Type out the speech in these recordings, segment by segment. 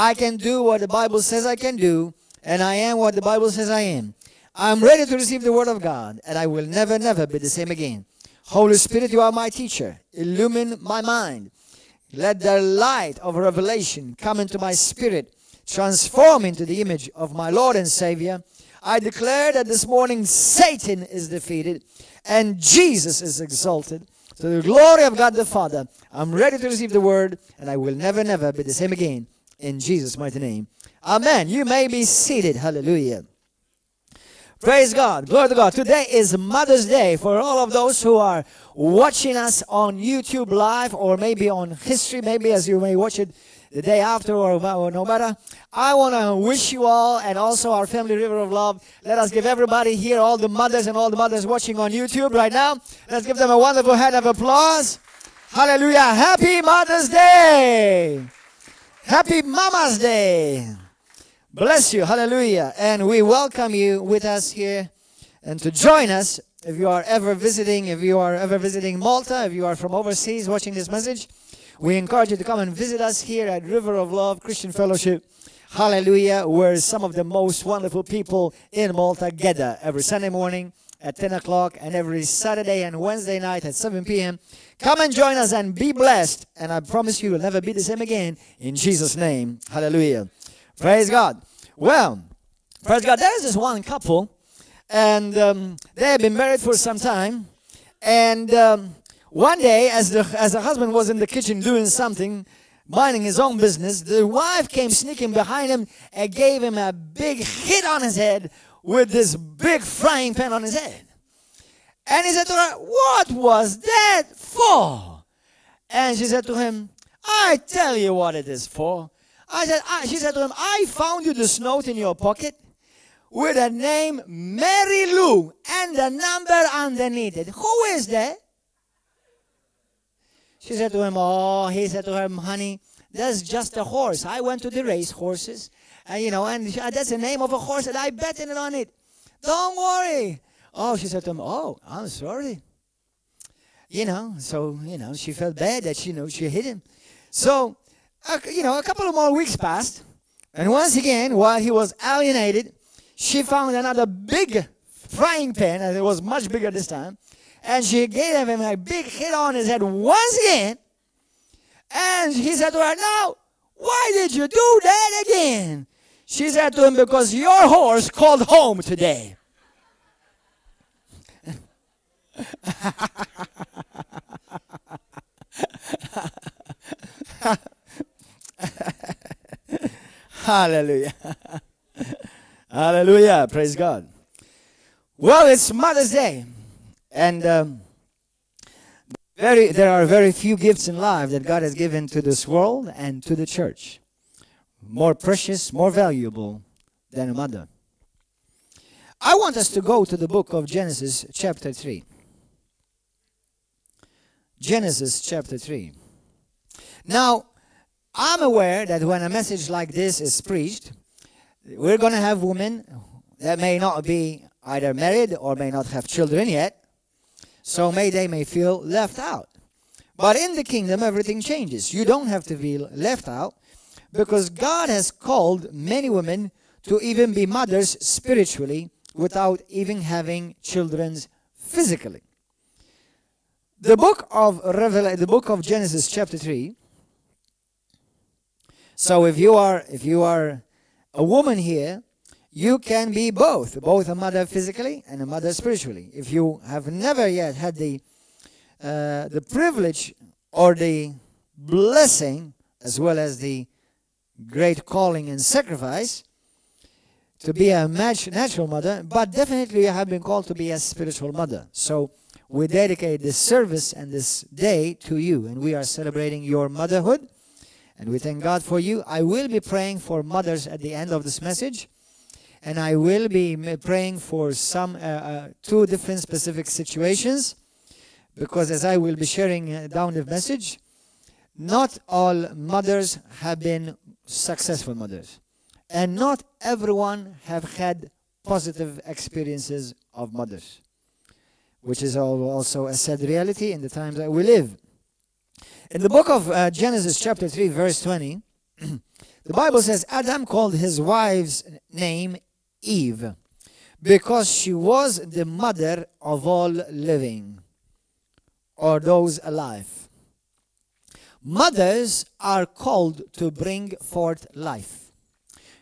I can do what the Bible says I can do, and I am what the Bible says I am. I'm ready to receive the Word of God, and I will never, never be the same again. Holy Spirit, you are my teacher. Illumine my mind. Let the light of revelation come into my spirit, transform into the image of my Lord and Savior. I declare that this morning Satan is defeated and Jesus is exalted. To the glory of God the Father, I'm ready to receive the Word, and I will never, never be the same again. In Jesus' mighty name. Amen. You may be seated. Hallelujah. Praise God. Glory to God. Today is Mother's Day for all of those who are watching us on YouTube Live, or maybe on History, maybe as you may watch it the day after, or no matter. I want to wish you all, and also our family River of Love, let us give everybody here, all the mothers and all the mothers watching on YouTube right now, let's give them a wonderful hand of applause. Hallelujah. Happy Mother's Day. Happy Mama's Day. Bless you. Hallelujah. And we welcome you with us here and to join us. If you are ever visiting Malta, if you are from overseas watching this message, we encourage you to come and visit us here at River of Love Christian Fellowship. Hallelujah. Where some of the most wonderful people in Malta gather every Sunday morning at 10 o'clock and every Saturday and Wednesday night at 7 p.m. Come and join us and be blessed. And I promise you will never be the same again in Jesus' name. Hallelujah. Praise God. Well, praise God. There is this one couple, and they have been married for some time. And one day, as the husband was in the kitchen doing something, minding his own business, the wife came sneaking behind him and gave him a big hit on his head with this big frying pan on his head. And he said to her, "What was that for?" And she said to him, "I tell you what it is for." She said to him, "I found you this note in your pocket with the name Mary Lou and the number underneath it. Who is that?" She said to him, he said to her, "Honey, that's just a horse. I went to the race horses, and that's the name of a horse that I betted on it. Don't worry." She said to him, "I'm sorry." She felt bad that she hit him. So, a couple of more weeks passed, and once again, while he was alienated, she found another big frying pan, and it was much bigger this time, and she gave him a big hit on his head once again, and he said to her, "Now, why did you do that again?" She said to him, "Because your horse called home today." Hallelujah. Hallelujah. Praise God. Well, it's Mother's Day. And there are very few gifts in life that God has given to this world and to the church. More precious, more valuable than a mother. I want us to go to the book of Genesis chapter 3. Genesis chapter 3. Now, I'm aware that when a message like this is preached, we're going to have women that may not be either married or may not have children yet, so they may feel left out. But in the kingdom, everything changes. You don't have to feel left out, because God has called many women to even be mothers spiritually without even having children physically. The book of Genesis chapter 3. So if you are a woman here, you can be both a mother physically and a mother spiritually. If you have never yet had the privilege or the blessing, as well as the great calling and sacrifice, to be a natural mother, but definitely you have been called to be a spiritual mother. So we dedicate this service and this day to you, and we are celebrating your motherhood, and we thank God for you. I will be praying for mothers at the end of this message, and I will be praying for some two different specific situations, because as I will be sharing down the message, not all mothers have been successful mothers, and not everyone have had positive experiences of mothers, which is also a sad reality in the times that we live. In the book of Genesis chapter 3 verse 20, The Bible says Adam called his wife's name Eve because she was the mother of all living, or those alive. Mothers are called to bring forth life.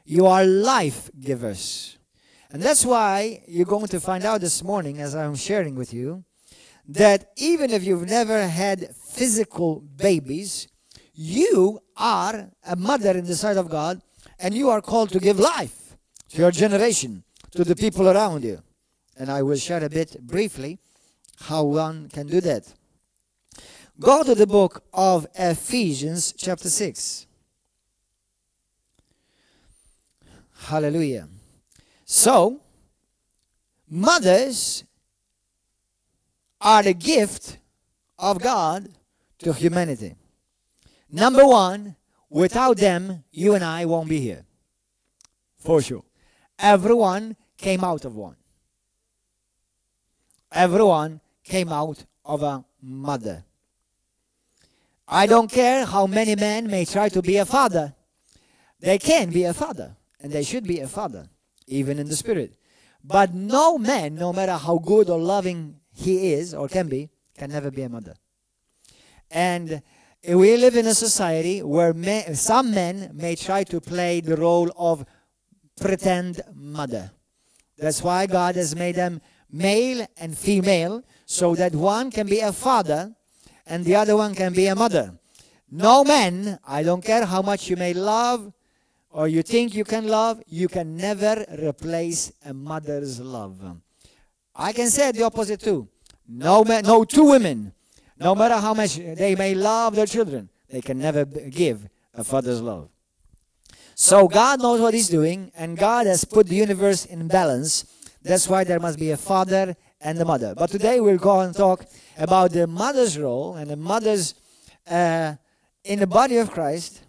You are life givers. And that's why you're going to find out this morning, as I'm sharing with you, that even if you've never had physical babies, you are a mother in the sight of God, and you are called to give life to your generation, to the people around you. And I will share a bit briefly how one can do that. Go to the book of Ephesians chapter 6. Hallelujah. So, mothers are the gift of God to humanity. Number one, without them, you and I won't be here. For sure. Everyone came out of one. Everyone came out of a mother. I don't care how many men may try to be a father. They can be a father, and they should be a father, even in the spirit. But no man, no matter how good or loving he is or can be, can never be a mother. And we live in a society where some men may try to play the role of pretend mother. That's why God has made them male and female, so that one can be a father and the other one can be a mother. No man, I don't care how much you may love or you think you can love, you can never replace a mother's love. I can say the opposite too. No two women, no matter how much they may love their children, they can never give a father's love. So God knows what he's doing, and God has put the universe in balance. That's why there must be a father and a mother. But today we'll go and talk about the mother's role and the mother's in the body of Christ.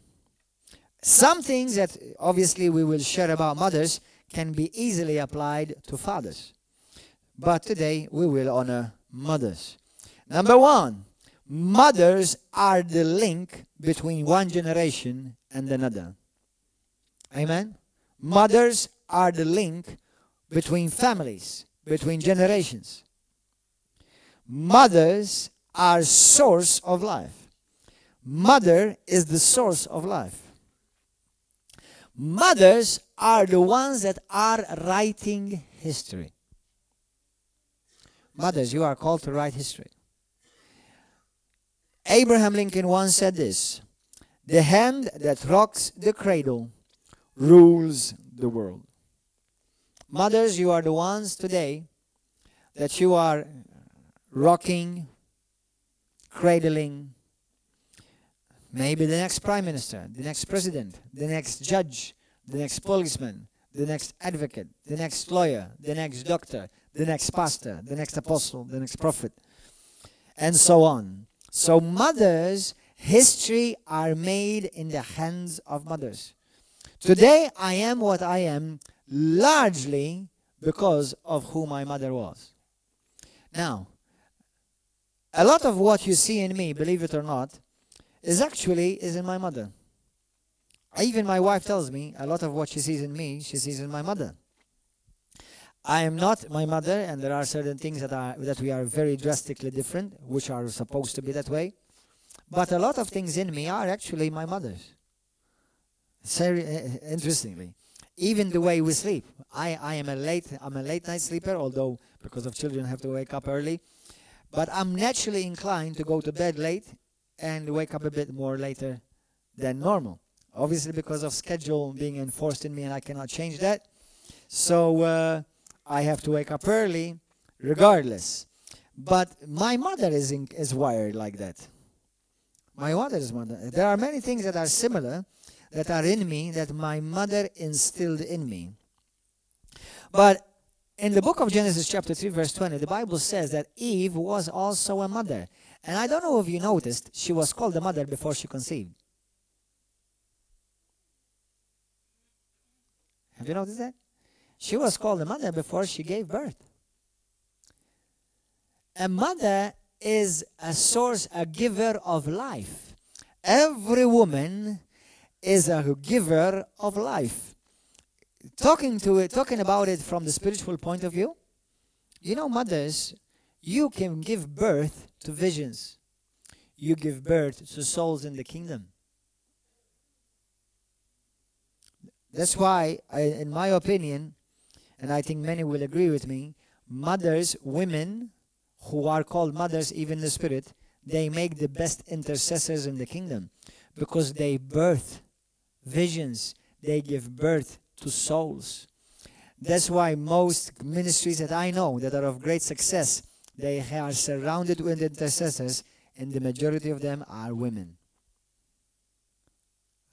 Some things that obviously we will share about mothers can be easily applied to fathers. But today we will honor mothers. Number one, mothers are the link between one generation and another. Amen? Mothers are the link between families, between generations. Mothers are source of life. Mother is the source of life. Mothers are the ones that are writing history. Mothers, you are called to write history. Abraham Lincoln once said this: "The hand that rocks the cradle rules the world." Mothers, you are the ones today that you are rocking, cradling, maybe the next prime minister, the next president, the next judge, the next policeman, the next advocate, the next lawyer, the next doctor, the next pastor, the next apostle, the next prophet, and so on. So mothers, history are made in the hands of mothers. Today I am what I am largely because of who my mother was. Now, a lot of what you see in me, believe it or not, is in my mother. Even my wife tells me a lot of what she sees in me, she sees in my mother. I am not my mother, and there are certain things that we are very drastically different, which are supposed to be that way. But a lot of things in me are actually my mother's. Interestingly, even the way we sleep. I'm a late night sleeper, although because of children I have to wake up early. But I'm naturally inclined to go to bed late and wake up a bit more later than normal. Obviously because of schedule being enforced in me, and I cannot change that. So I have to wake up early regardless. But my mother is wired like that. My mother's mother. There are many things that are similar, that are in me, that my mother instilled in me. But in the book of Genesis chapter 3 verse 20, the Bible says that Eve was also a mother. And I don't know if you noticed, she was called a mother before she conceived. Have you noticed that? She was called a mother before she gave birth. A mother is a source, a giver of life. Every woman is a giver of life. Talking about it from the spiritual point of view, you know, mothers, you can give birth to visions. You give birth to souls in the kingdom. That's why, in my opinion, and I think many will agree with me, mothers, women who are called mothers even in the spirit, they make the best intercessors in the kingdom because they birth visions. They give birth to souls. That's why most ministries that I know that are of great success, they are surrounded with intercessors, and the majority of them are women.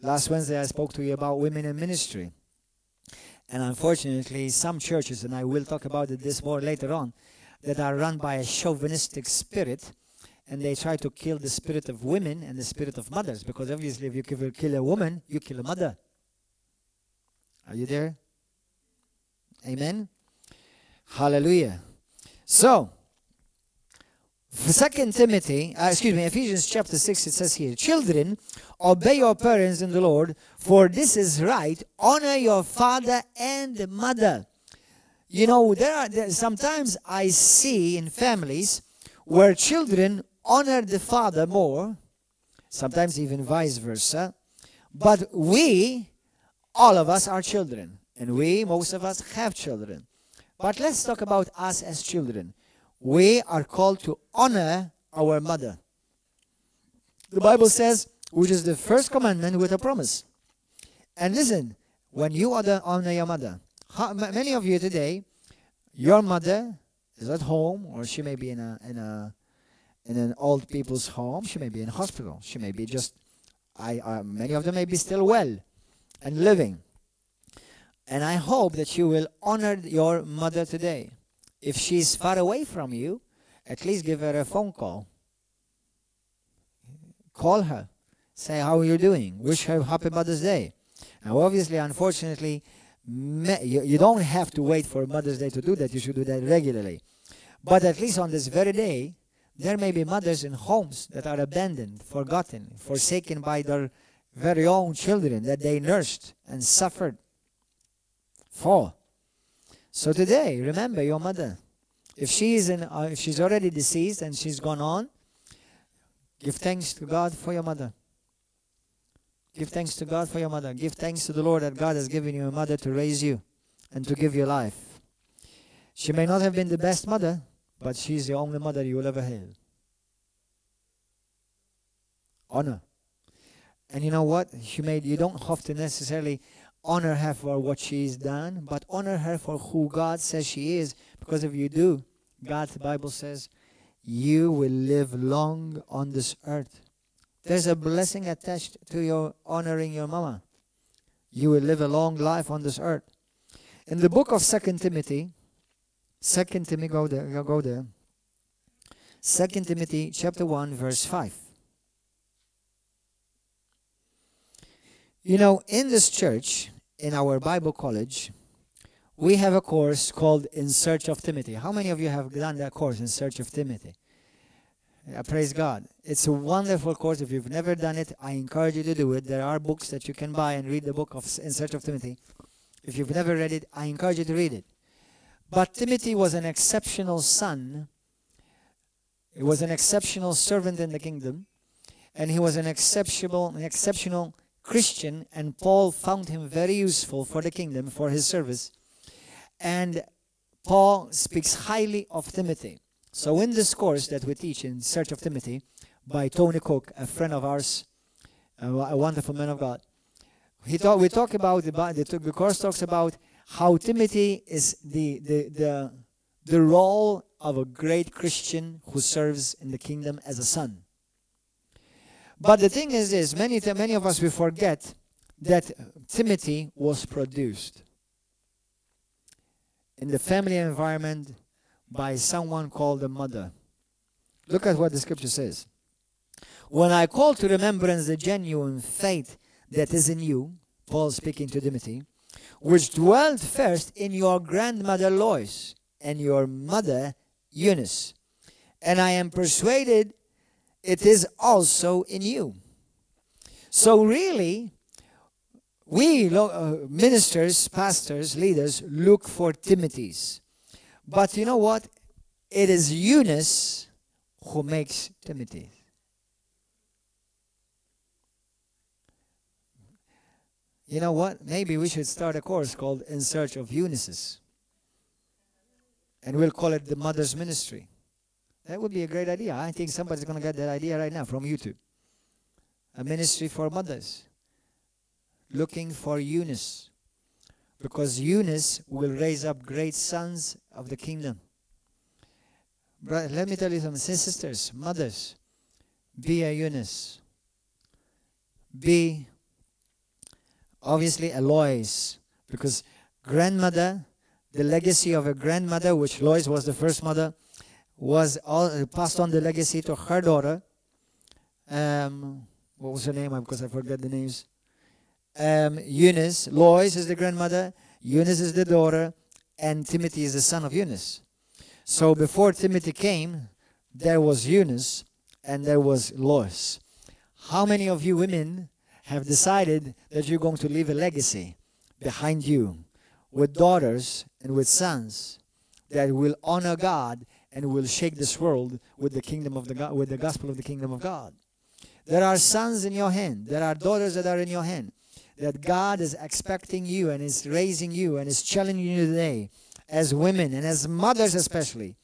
Last Wednesday I spoke to you about women in ministry. And unfortunately, some churches, and I will talk about this more later on, that are run by a chauvinistic spirit, and they try to kill the spirit of women and the spirit of mothers, because obviously if you kill a woman, you kill a mother. Are you there? Amen? Hallelujah. So, Ephesians chapter 6, it says here, children, obey your parents in the Lord, for this is right. Honor your father and mother. You know, sometimes I see in families where children honor the father more, sometimes even vice versa, but all of us are children, and most of us have children. But let's talk about us as children. We are called to honor our mother. The Bible says, which is the first commandment with a promise. And listen, when you honor your mother, many of you today, your mother is at home, or she may be in an old people's home. She may be in a hospital. She may be many of them may be still well and living. And I hope that you will honor your mother today. If she's far away from you, at least give her a phone call. Call her. Say, how are you doing? Wish her Happy Mother's Day. Now, obviously, unfortunately, you don't have to wait for Mother's Day to do that. You should do that regularly. But at least on this very day, there may be mothers in homes that are abandoned, forgotten, forsaken by their very own children that they nursed and suffered for. So today, remember your mother. If she's already deceased and she's gone on, give thanks to God for your mother. Give thanks to God for your mother. Give thanks to the Lord that God has given you a mother to raise you and to give you life. She may not have been the best mother, but she's the only mother you will ever have. Honor. And you know what? You don't have to necessarily honor her for what she's done, but honor her for who God says she is. Because if you do, the Bible says, you will live long on this earth. There's a blessing attached to your honoring your mama. You will live a long life on this earth. In the book of 2 Timothy, go there. 2 Timothy chapter 1, verse 5. You know, in this church, in our Bible college, we have a course called In Search of Timothy. How many of you have done that course, In Search of Timothy? Praise God. It's a wonderful course. If you've never done it, I encourage you to do it. There are books that you can buy and read the book of In Search of Timothy. If you've never read it, I encourage you to read it. But Timothy was an exceptional son. He was an exceptional servant in the kingdom. And he was an exceptional Christian, and Paul found him very useful for the kingdom, for his service. And Paul speaks highly of Timothy. So in this course that we teach in Search of Timothy by Tony Cook, a friend of ours, a wonderful man of God, the course talks about how Timothy is the role of a great Christian who serves in the kingdom as a son. But the thing is this, many of us, we forget that Timothy was produced in the family environment by someone called a mother. Look at what the scripture says. When I call to remembrance the genuine faith that is in you, Paul speaking to Timothy, which dwelt first in your grandmother Lois and your mother Eunice, and I am persuaded it is also in you. So really, We ministers, pastors, leaders look for Timothys. But you know what? It is Eunice who makes Timothy. You know what? Maybe we should start a course called In Search of Eunices. And we'll call it the Mother's Ministry. That would be a great idea. I think somebody's going to get that idea right now from YouTube. A ministry for mothers. Looking for Eunice. Because Eunice will raise up great sons of the kingdom. But let me tell you something. Sisters, mothers, be a Eunice. Be obviously a Lois. Because grandmother, the legacy of a grandmother, which Lois was the first mother, was passed on the legacy to her daughter. What was her name? Because I forget the names. Eunice. Lois is the grandmother. Eunice is the daughter. And Timothy is the son of Eunice. So before Timothy came, there was Eunice and there was Lois. How many of you women have decided that you're going to leave a legacy behind you with daughters and with sons that will honor God and will shake this world with the kingdom of God, with the gospel of the kingdom of God? There are sons in your hand. There are daughters that are in your hand. That God is expecting you and is raising you and is challenging you today as women and as mothers especially.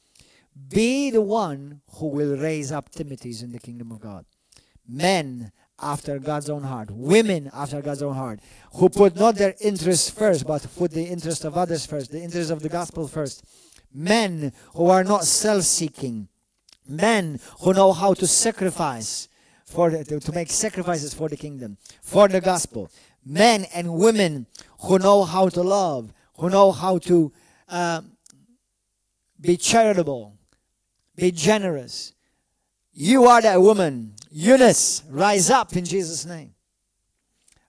Be the one who will raise up Timothys in the kingdom of God. Men after God's own heart. Women after God's own heart. Who put not their interests first, but put the interest of others first. The interest of the gospel first. Men who are not self-seeking. Men who know how to sacrifice, to make sacrifices for the kingdom, for the gospel. Men and women who know how to love, who know how to be charitable, be generous. You are that woman. Eunice, rise up in Jesus' name.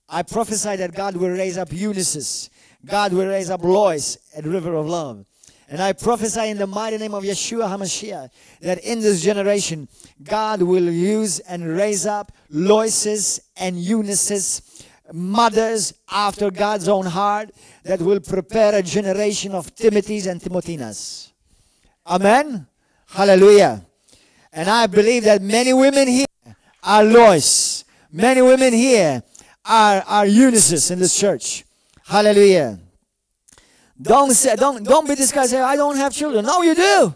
I prophesy that God will raise up Eunices. God will raise up Lois at River of Love. And I prophesy in the mighty name of Yeshua HaMashiach that in this generation, God will use and raise up Loises and Eunices, mothers after God's own heart, that will prepare a generation of Timothys and Timothenas. Amen? Hallelujah. And I believe that many women here are Lois. Many women here are Eunices in this church. Hallelujah. Don't be discouraged. Say, I don't have children. No, you do.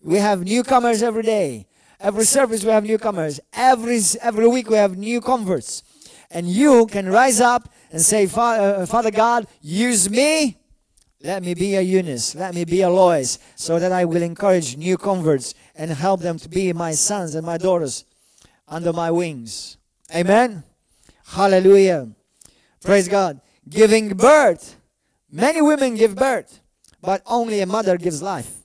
We have newcomers every day. Every service we have newcomers. Every week we have new converts. And you can rise up and say, Father God, use me. Let me be a Eunice. Let me be a Lois, so that I will encourage new converts and help them to be my sons and my daughters under my wings. Amen. Hallelujah. Praise God. Giving birth. Many women give birth, but only a mother gives life.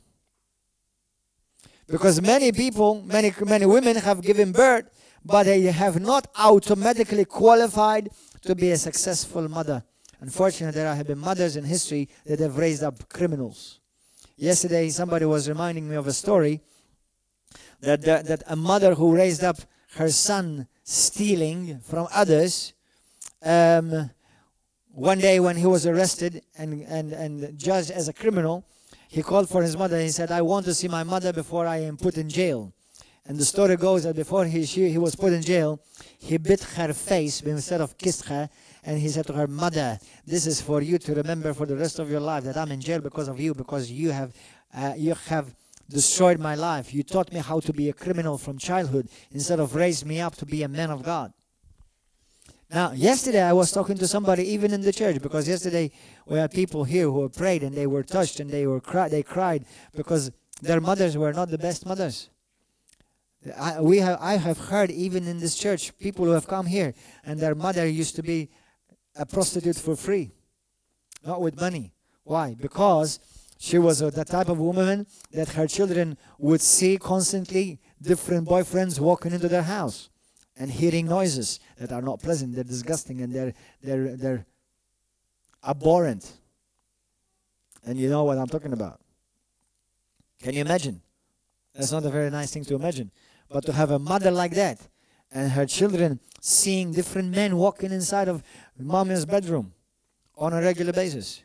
Because many people, many women have given birth, but they have not automatically qualified to be a successful mother. Unfortunately, there have been mothers in history that have raised up criminals. Yesterday, somebody was reminding me of a story that a mother who raised up her son stealing from others, one day when he was arrested and judged as a criminal, he called for his mother. He said, I want to see my mother before I am put in jail. And the story goes that before he was put in jail, he bit her face instead of kissed her. And he said to her, Mother, this is for you to remember for the rest of your life, that I'm in jail because of you, because you have destroyed my life. You taught me how to be a criminal from childhood instead of raised me up to be a man of God. Now, yesterday I was talking to somebody even in the church, because yesterday we had people here who prayed and they were touched and they cried because their mothers were not the best mothers. I have heard even in this church people who have come here and their mother used to be a prostitute for free, not with money. Why? Because she was the type of woman that her children would see constantly different boyfriends walking into their house and hearing noises that are not pleasant, they're disgusting, and they're abhorrent. And you know what I'm talking about. Can you imagine? That's not a very nice thing to imagine. But to have a mother like that, and her children seeing different men walking inside of mommy's bedroom on a regular basis.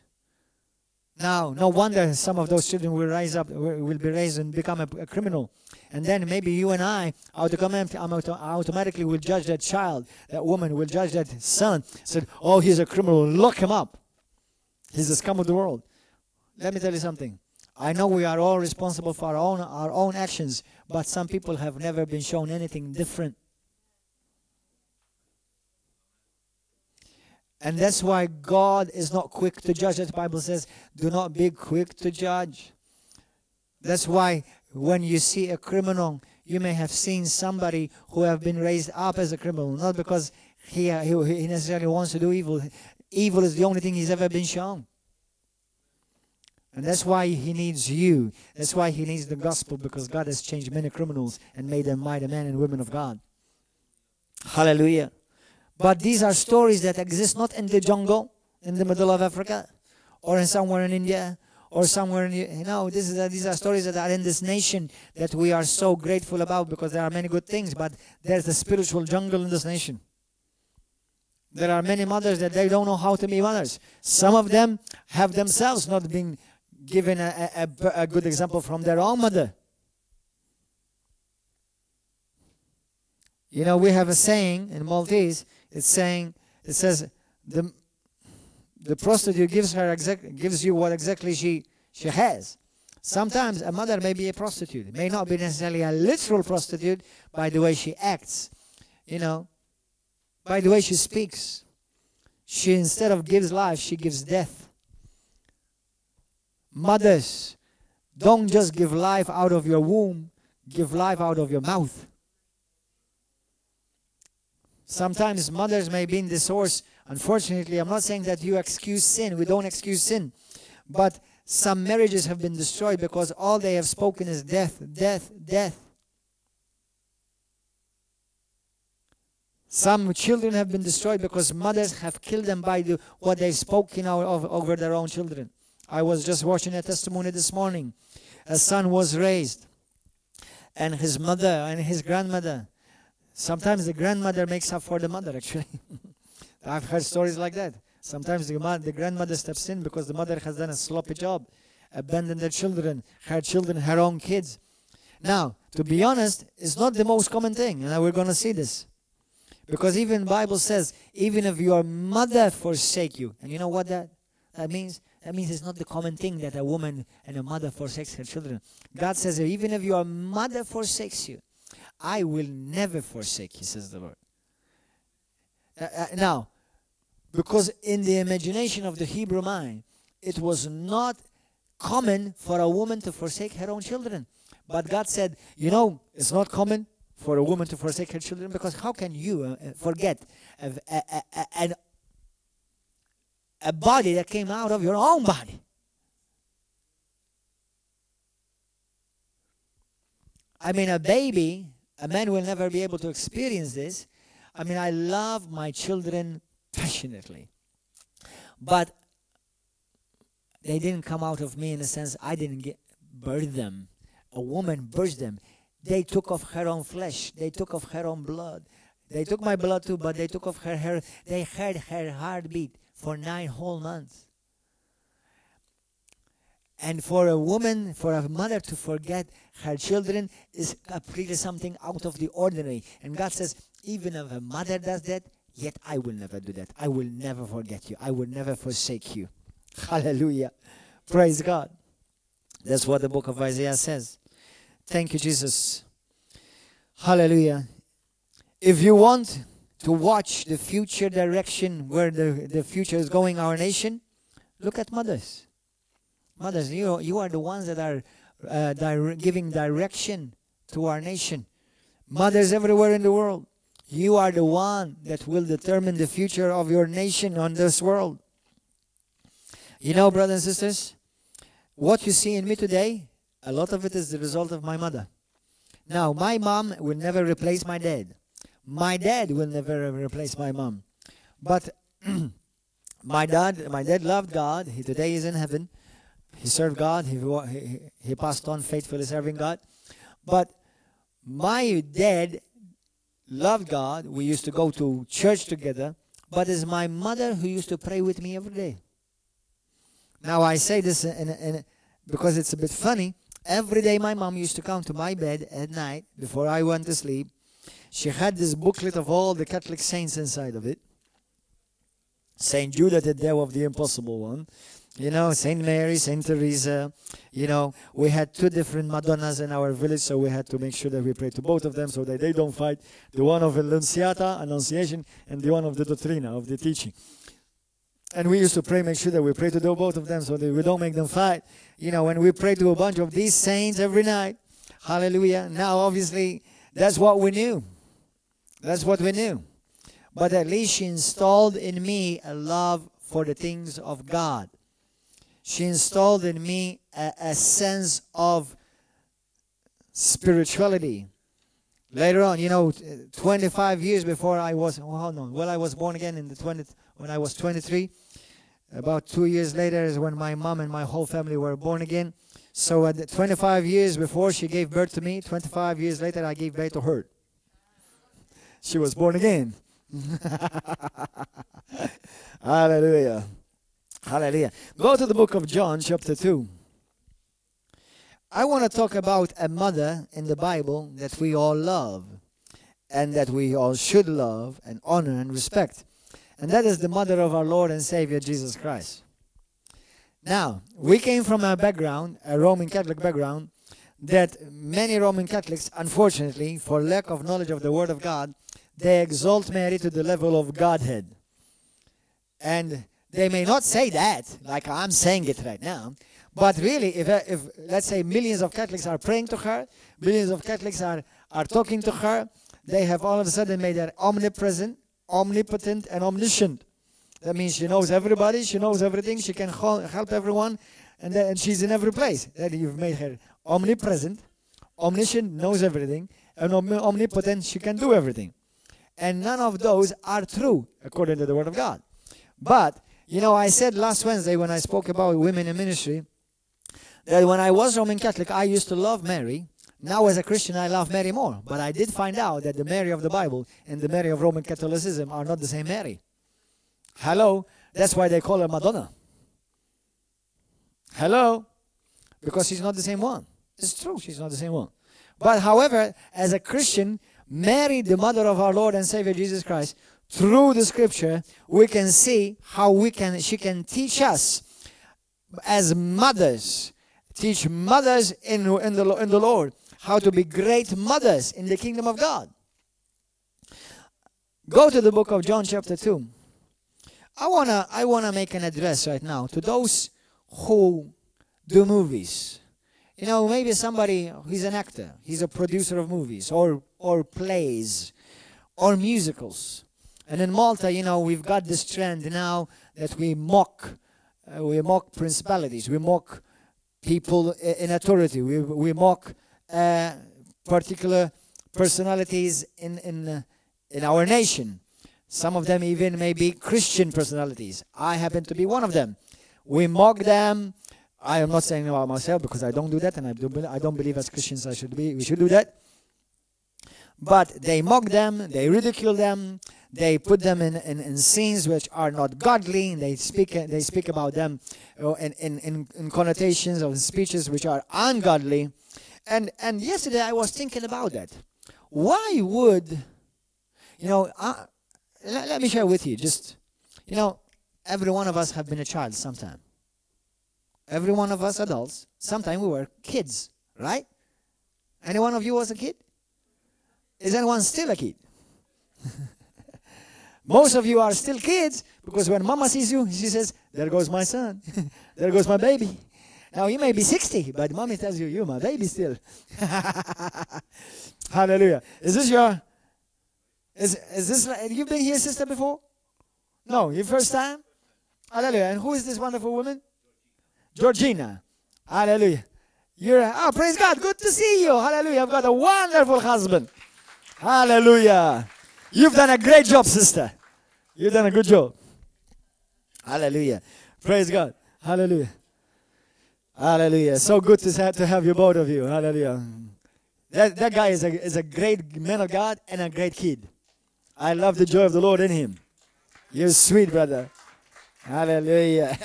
Now, no wonder some of those children will be raised and become a criminal. And then maybe you and I automatically will judge that child, that woman will judge that son, said, oh, he's a criminal, lock him up. He's the scum of the world. Let me tell you something. I know we are all responsible for our own actions, but some people have never been shown anything different. And that's why God is not quick to judge. The Bible says, do not be quick to judge. That's why when you see a criminal, you may have seen somebody who have been raised up as a criminal, not because he necessarily wants to do evil. Evil is the only thing he's ever been shown. And that's why he needs you. That's why he needs the gospel, because God has changed many criminals and made them mighty men and women of God. Hallelujah. But these are stories that exist not in the jungle, in the middle of Africa, or in somewhere in India, or somewhere in, these are stories that are in this nation that we are so grateful about, because there are many good things, but there's the spiritual jungle in this nation. There are many mothers that they don't know how to be mothers. Some of them have themselves not been given a good example from their own mother. You know, we have a saying in Maltese. It says the prostitute gives you what exactly she has. Sometimes a mother may be a prostitute. It may not be necessarily a literal prostitute by the way she acts, by the way she speaks. She, instead of gives life, she gives death. Mothers, don't just give life out of your womb, give life out of your mouth. Sometimes mothers may be in the source. Unfortunately, I'm not saying that you excuse sin. We don't excuse sin. But some marriages have been destroyed because all they have spoken is death, death, death. Some children have been destroyed because mothers have killed them by what they've spoken over their own children. I was just watching a testimony this morning. A son was raised, and his mother and his grandmother. Sometimes the grandmother makes up for the mother, actually. I've heard stories like that. Sometimes the grandmother steps in because the mother has done a sloppy job, abandoned their children, her own kids. Now, to be honest, it's not the most common thing, and we're going to see this. Because even the Bible says, even if your mother forsake you, and you know what that means? That means it's not the common thing that a woman and a mother forsakes her children. God says, even if your mother forsakes you, I will never forsake you, says the Lord. Now, because in the imagination of the Hebrew mind, it was not common for a woman to forsake her own children. But God said, it's not common for a woman to forsake her children, because how can you forget a body that came out of your own body? I mean, a baby, a man will never be able to experience this. I mean, I love my children passionately, but they didn't come out of me in a sense. I didn't birth them. A woman birthed them. They took of her own flesh. They took of her own blood. They took my blood too, but they took of her hair. They heard her heartbeat for 9 whole months. And for a woman, for a mother to forget her children is completely something out of the ordinary. And God says, even if a mother does that, yet I will never do that. I will never forget you. I will never forsake you. Hallelujah. Praise God. That's what the book of Isaiah says. Thank you, Jesus. Hallelujah. If you want to watch the future direction, where the future is going, our nation, look at mothers. Mothers, you are the ones that are giving direction to our nation. Mothers everywhere in the world, you are the one that will determine the future of your nation on this world. Brothers and sisters, what you see in me today, a lot of it is the result of my mother. Now, my mom will never replace my dad. My dad will never replace my mom. But my dad loved God. Today is in heaven. He served God. He passed on faithfully serving God. But my dad loved God. We used to go to church together. But it's my mother who used to pray with me every day. Now I say this because it's a bit funny. Every day my mom used to come to my bed at night before I went to sleep. She had this booklet of all the Catholic saints inside of it. Saint Jude, the Tadeo of the Impossible One. You know, Saint Mary, Saint Teresa. You know, we had 2 different Madonnas in our village, so we had to make sure that we pray to both of them so that they don't fight. The one of Annunciation, and the one of the Dottrina, of the teaching. And we used to pray, make sure that we pray to both of them so that we don't make them fight. You know, when we pray to a bunch of these saints every night, hallelujah. Now, obviously, that's what we knew. That's what we knew. But at least she installed in me a love for the things of God. She installed in me a sense of spirituality. Later on, you know, 25 years before I was, I was born again when I was 23. About 2 years later is when my mom and my whole family were born again. So at 25 years before she gave birth to me, 25 years later I gave birth to her. She was born again. Hallelujah. Hallelujah. Go to the book of John, chapter 2. I want to talk about a mother in the Bible that we all love and that we all should love and honor and respect. And that is the mother of our Lord and Savior, Jesus Christ. Now, we came from a background, a Roman Catholic background, that many Roman Catholics, unfortunately, for lack of knowledge of the Word of God, they exalt Mary to the level of Godhead. And they may not say that, like I'm saying it right now, but really, if let's say millions of Catholics are praying to her, millions of Catholics are talking to her, they have all of a sudden made her omnipresent, omnipotent, and omniscient. That means she knows everybody, she knows everything, she can help everyone, and she's in every place. That you've made her omnipresent, omniscient, knows everything, and omnipotent, she can do everything. And none of those are true, according to the Word of God. But, you know, I said last Wednesday when I spoke about women in ministry, that when I was Roman Catholic, I used to love Mary. Now as a Christian, I love Mary more. But I did find out that the Mary of the Bible and the Mary of Roman Catholicism are not the same Mary. Hello? That's why they call her Madonna. Hello? Because she's not the same one. It's true, she's not the same one. But however, as a Christian, Mary, the mother of our Lord and Savior Jesus Christ, through the scripture, we can see how she can teach us as mothers, teach mothers in the Lord how to be great mothers in the kingdom of God. Go to the book of John chapter 2. I wanna make an address right now to those who do movies. You know, maybe somebody, he's an actor, he's a producer of movies or plays or musicals. And in Malta, you know, we've got this trend now that we mock principalities, we mock people in authority, we mock particular personalities in our nation. Some of them even may be Christian personalities. I happen to be one of them. We mock them. I am not saying about myself because I don't do that, and I don't believe as Christians we should do that. But they mock them, they ridicule them, they put them in scenes which are not godly, and they speak about them in connotations of speeches which are ungodly. And yesterday I was thinking about that. Why would, you know, let me share with you, just, you know, every one of us have been a child sometime. Every one of us adults, sometime we were kids, right? Any one of you was a kid? Is anyone still a kid? Most of you are still kids because when mama sees you, she says, there goes my son. There goes my baby. Now you may be 60, but mommy tells you, you're my baby still. Hallelujah. Is this you've been here, sister, before? No, your first time? Hallelujah. And who is this wonderful woman? Georgina. Hallelujah. Praise God. Good to see you. Hallelujah. I've got a wonderful husband. Hallelujah. You've done a great job, sister. You've done a good job. Hallelujah. Praise God. Hallelujah. Hallelujah. So good to have you, both of you. Hallelujah. That guy is a great man of God and a great kid. I love the joy of the Lord in him. You're sweet, brother. Hallelujah.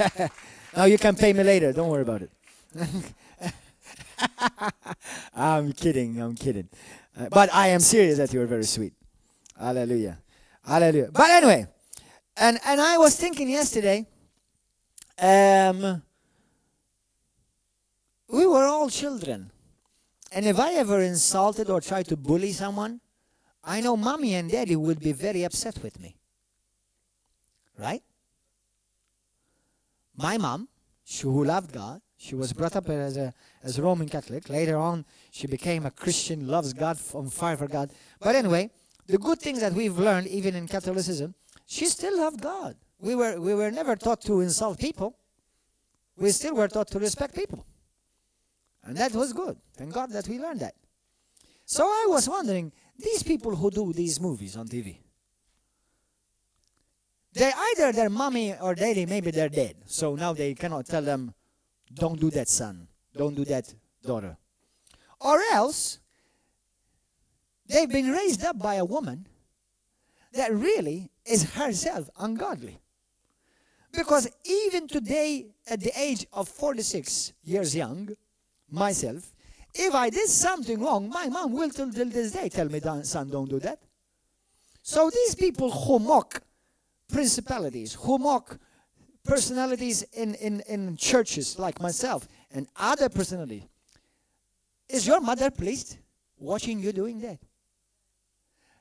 Now you can pay me later. Don't worry about it. I'm kidding. But I am serious that you're very sweet. Hallelujah. Hallelujah. But anyway, and I was thinking yesterday, we were all children. And if I ever insulted or tried to bully someone, I know mommy and daddy would be very upset with me. Right? My mom, who loved God, she was brought up as a Roman Catholic. Later on, she became a Christian, loves God, on fire for God. But anyway, the good things that we've learned, even in Catholicism, she still loved God. We were never taught to insult people. We still were taught to respect people. And that was good. Thank God that we learned that. So I was wondering, these people who do these movies on TV, they're either their mommy or daddy, maybe they're dead. So now they cannot tell them, don't do that, son. Don't do that, daughter. Or else, they've been raised up by a woman that really is herself ungodly. Because even today, at the age of 46 years young, myself, if I did something wrong, my mom will till this day tell me, son, don't do that. So these people who mock principalities, who mock personalities in churches like myself and other personalities, is your mother pleased watching you doing that?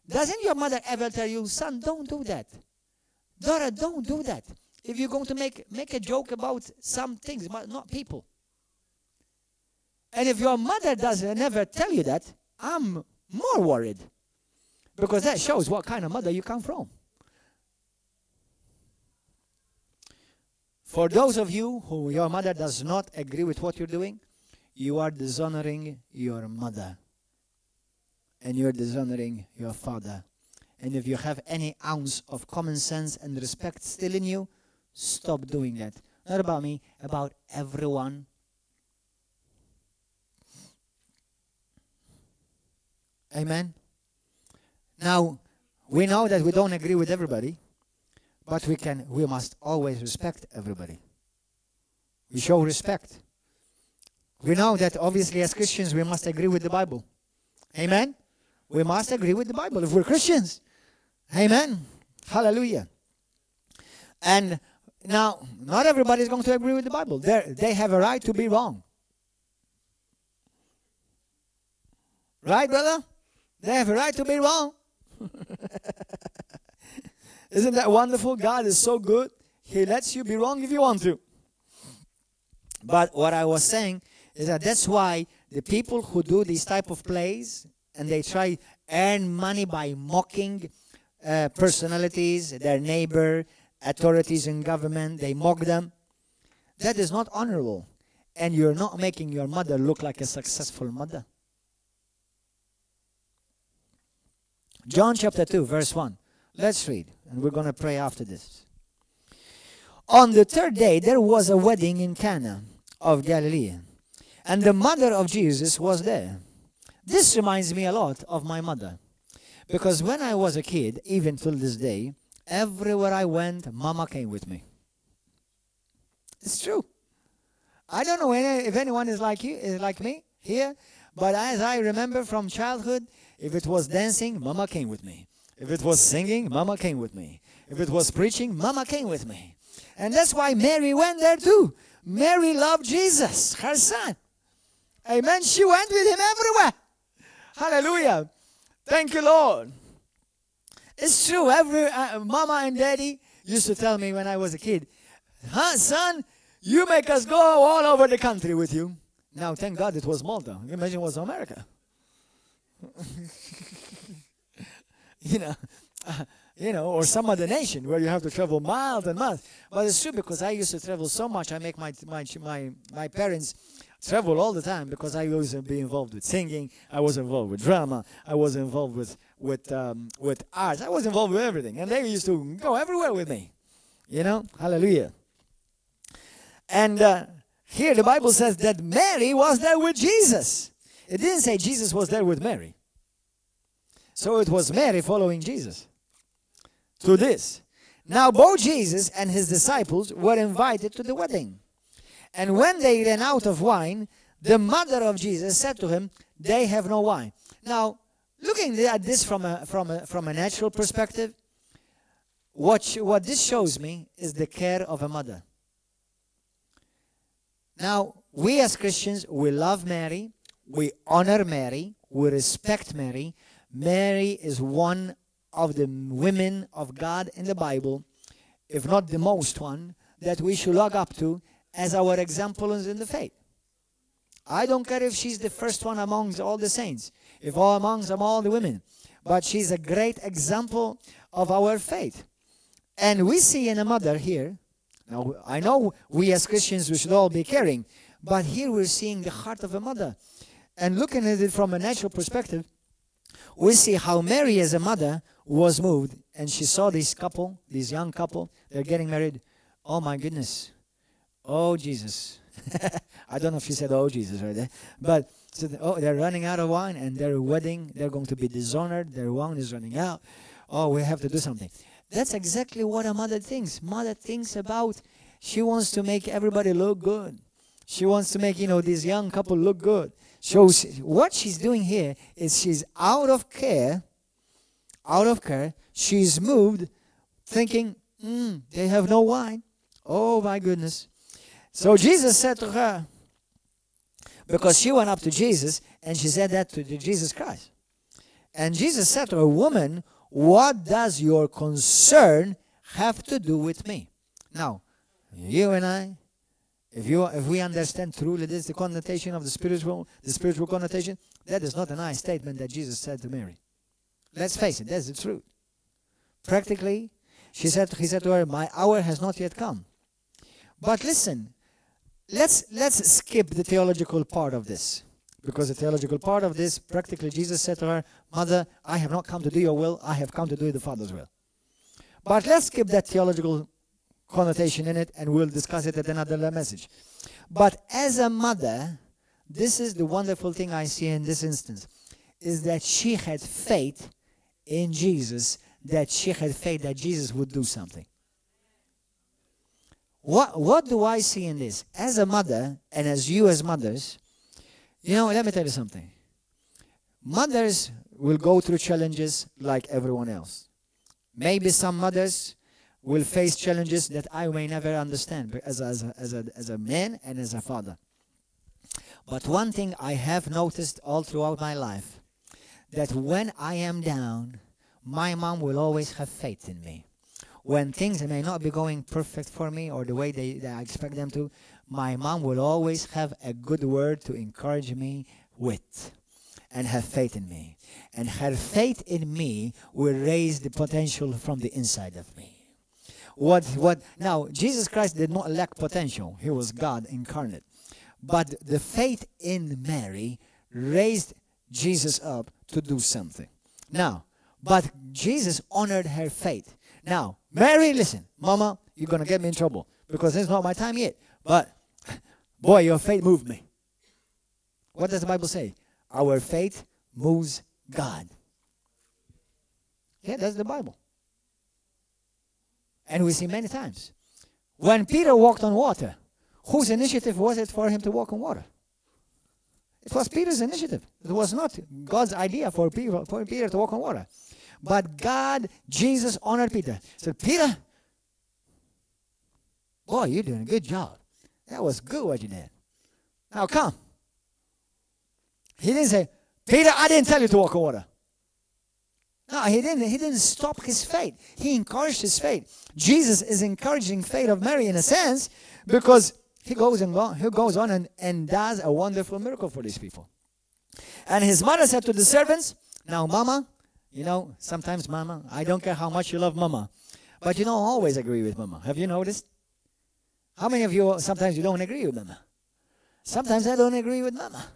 Doesn't your mother ever tell you, son, don't do that? Daughter, don't do that. If you're going to make a joke about some things, but not people. And if your mother doesn't never tell you that, I'm more worried. Because that shows what kind of mother you come from. For those of you who your mother does not agree with what you're doing, you are dishonoring your mother. And you're dishonoring your father. And if you have any ounce of common sense and respect still in you, stop doing that. Not about me, about everyone. Amen. Now, we know that we don't agree with everybody, but we must always respect everybody. We show respect. We know that obviously as Christians we must agree with the Bible. Amen. We must agree with the Bible if we're Christians. Amen. Hallelujah. And now, not everybody is going to agree with the Bible. They have a right to be wrong. Right, brother? They have a right to be wrong. Isn't that wonderful? God is so good. He lets you be wrong if you want to. But what I was saying is that's why the people who do these type of plays and they try earn money by mocking personalities, their neighbor, authorities in government, they mock them. That is not honorable. And you're not making your mother look like a successful mother. John chapter 2, verse 1. Let's read, and we're going to pray after this. On the third day, there was a wedding in Cana of Galilee, and the mother of Jesus was there. This reminds me a lot of my mother, because when I was a kid, even till this day, everywhere I went, Mama came with me. It's true. I don't know if anyone is like you, is like me here, but as I remember from childhood, if it was dancing, Mama came with me. If it was singing, Mama came with me. If it was preaching, Mama came with me. And that's why Mary went there too. Mary loved Jesus, her son. Amen. She went with him everywhere. Hallelujah. Thank you, Lord. It's true. Every Mama and Daddy used to tell me when I was a kid, son, you make us go all over the country with you. Now, thank God it was Malta. You imagine it was America. Or some other nation where you have to travel miles and miles. But it's true because I used to travel so much. I make my parents travel all the time because I used to be involved with singing. I was involved with drama. I was involved with arts. I was involved with everything, and they used to go everywhere with me. Hallelujah. And here the Bible says that Mary was there with Jesus. It didn't say Jesus was there with Mary. So it was Mary following Jesus to this. Now both Jesus and his disciples were invited to the wedding. And when they ran out of wine, the mother of Jesus said to him, they have no wine. Now, looking at this from a natural perspective, what this shows me is the care of a mother. Now, we as Christians, we love Mary, we honor Mary, we respect Mary. Mary is one of the women of God in the Bible, if not the most one, that we should look up to as our examples in the faith. I don't care if she's the first one amongst all the saints, if all amongst all the women, but she's a great example of our faith. And we see in a mother here, now I know we as Christians we should all be caring, but here we're seeing the heart of a mother. And looking at it from a natural perspective, we see how Mary as a mother was moved, and she saw this couple, this young couple, they're getting married. Oh my goodness. Oh Jesus. I don't know if she said oh Jesus right there, but so they're running out of wine, and their wedding, they're going to be dishonored, their wine is running out. Oh, we have to do something. That's exactly what a mother thinks. Mother thinks about, she wants to make everybody look good. She wants to make, this young couple look good. So what she's doing here is she's out of care. She's moved, thinking, they have no wine. Oh my goodness. So Jesus said to her, because she went up to Jesus and she said that to Jesus Christ. And Jesus said to her, woman, what does your concern have to do with me? Now, you and I, if we understand truly this, the connotation of the spiritual connotation, that is not a nice statement that Jesus said to Mary. Let's face it, that's the truth. Practically, he said to her, my hour has not yet come. But listen, let's skip the theological part of this. Because the theological part of this, practically Jesus said to her, Mother, I have not come to do your will, I have come to do the Father's will. But let's skip that theological connotation in it, and we'll discuss it at another message. But as a mother, this is the wonderful thing I see in this instance, is that she had faith in Jesus, that she had faith that Jesus would do something. What do I see in this? As a mother, and as you as mothers, let me tell you something. Mothers will go through challenges like everyone else. Maybe some mothers will face challenges that I may never understand as a man and as a father. But one thing I have noticed all throughout my life, that when I am down, my mom will always have faith in me. When things may not be going perfect for me or the way that I expect them to, my mom will always have a good word to encourage me with and have faith in me. And her faith in me will raise the potential from the inside of me. Now, Jesus Christ did not lack potential. He was God incarnate. But the faith in Mary raised Jesus up to do something. Now, but Jesus honored her faith. Now, Mary, listen, Mama, you're going to get me in trouble because it's not my time yet. But, boy, your faith moved me. What does the Bible say? Our faith moves God. Yeah, that's the Bible. And we see many times. When Peter walked on water, whose initiative was it for him to walk on water? It was Peter's initiative. It was not God's idea for Peter to walk on water. But God, Jesus honored Peter. Said, Peter, boy, you're doing a good job. That was good what you did. Now come. He didn't say, Peter, I didn't tell you to walk on water. No, he didn't stop his faith. He encouraged his faith. Jesus is encouraging faith of Mary in a sense because he goes on and does a wonderful miracle for these people. And his mother said to the servants, now Mama, sometimes Mama, I don't care how much you love Mama, but you don't always agree with Mama. Have you noticed? How many of you, sometimes you don't agree with Mama? Sometimes I don't agree with Mama.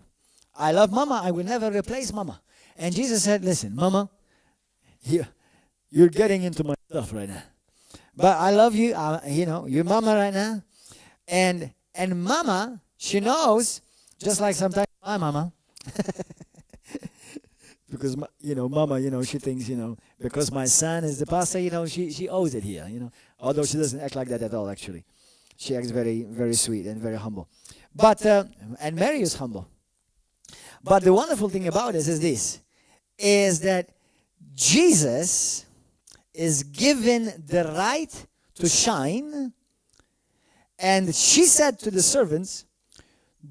I love Mama. I will never replace Mama. And Jesus said, listen, Mama, you're getting into my stuff right now. But I love you. You're Mama right now. And Mama, she knows, just like sometimes my Mama, Because, Mama, she thinks, because my son is the pastor, she owes it here, Although she doesn't act like that at all, actually. She acts very, very sweet and very humble. But, and Mary is humble. But the wonderful thing about this is that Jesus is given the right to shine. And she said to the servants,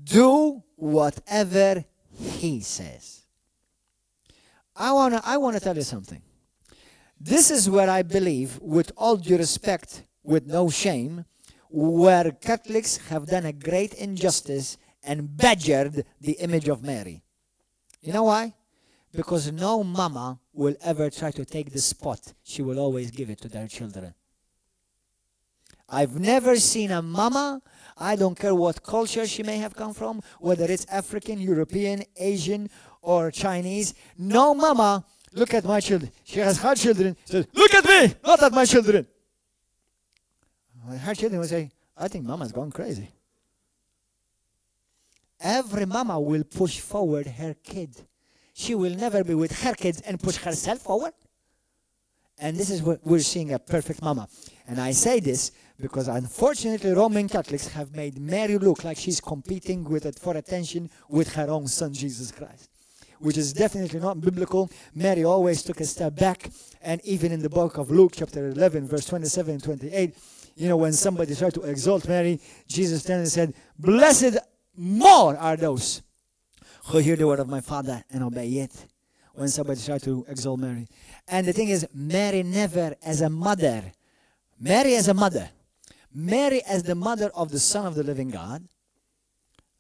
do whatever he says. I want to tell you something. This is where I believe, with all due respect, with no shame, where Catholics have done a great injustice and badgered the image of Mary. You know why? Because no mama will ever try to take the spot. She will always give it to their children. I've never seen a mama, I don't care what culture she may have come from, whether it's African, European, Asian, or Chinese. No mama, look at my children. She has her children, says, look at me, not at my children. Her children will say, I think mama's gone crazy. Every mama will push forward her kid. She will never be with her kids and push herself forward. And this is what we're seeing, a perfect mama. And I say this because unfortunately Roman Catholics have made Mary look like she's competing with it for attention with her own son, Jesus Christ, which is definitely not biblical. Mary always took a step back. And even in the book of Luke, chapter 11, verse 27 and 28, when somebody tried to exalt Mary, Jesus then said, blessed more are those who hear the word of my Father and obey it. When somebody tried to exalt Mary. And the thing is, Mary never as a mother, Mary as a mother, Mary as the mother of the Son of the living God,